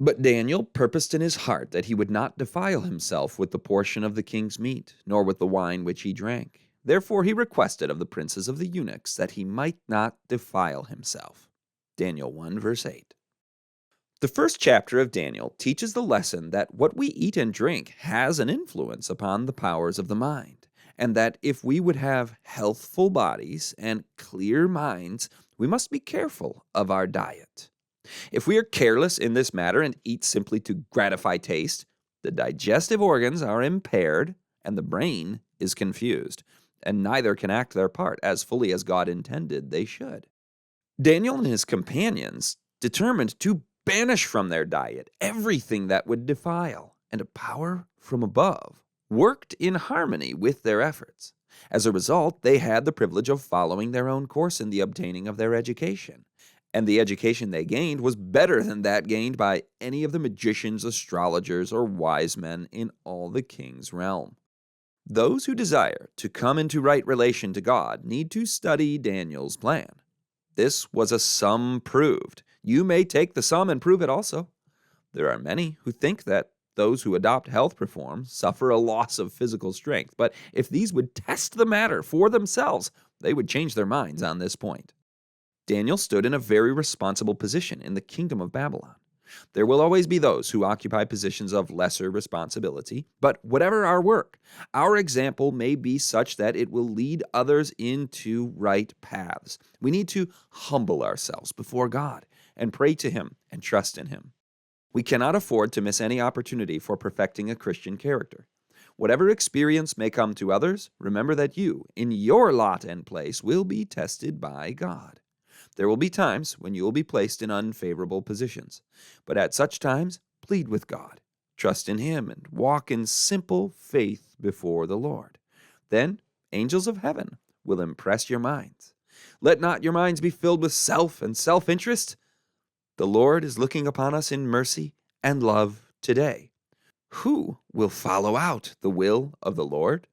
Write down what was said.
But Daniel purposed in his heart that he would not defile himself with the portion of the king's meat, nor with the wine which he drank. Therefore he requested of the princes of the eunuchs that he might not defile himself. Daniel 1, verse 8. The first chapter of Daniel teaches the lesson that what we eat and drink has an influence upon the powers of the mind, and that if we would have healthful bodies and clear minds, we must be careful of our diet. If we are careless in this matter and eat simply to gratify taste, the digestive organs are impaired and the brain is confused, and neither can act their part as fully as God intended they should. Daniel and his companions determined to banish from their diet everything that would defile, and a power from above worked in harmony with their efforts. As a result, they had the privilege of following their own course in the obtaining of their education. And the education they gained was better than that gained by any of the magicians, astrologers, or wise men in all the king's realm. Those who desire to come into right relation to God need to study Daniel's plan. This was a sum proved. You may take the sum and prove it also. There are many who think that those who adopt health reforms suffer a loss of physical strength, but if these would test the matter for themselves, they would change their minds on this point. Daniel stood in a very responsible position in the kingdom of Babylon. There will always be those who occupy positions of lesser responsibility, but whatever our work, our example may be such that it will lead others into right paths. We need to humble ourselves before God and pray to Him and trust in Him. We cannot afford to miss any opportunity for perfecting a Christian character. Whatever experience may come to others, remember that you, in your lot and place, will be tested by God. There will be times when you will be placed in unfavorable positions, but at such times, plead with God, trust in Him, and walk in simple faith before the Lord. Then angels of heaven will impress your minds. Let not your minds be filled with self and self-interest. The Lord is looking upon us in mercy and love today. Who will follow out the will of the Lord?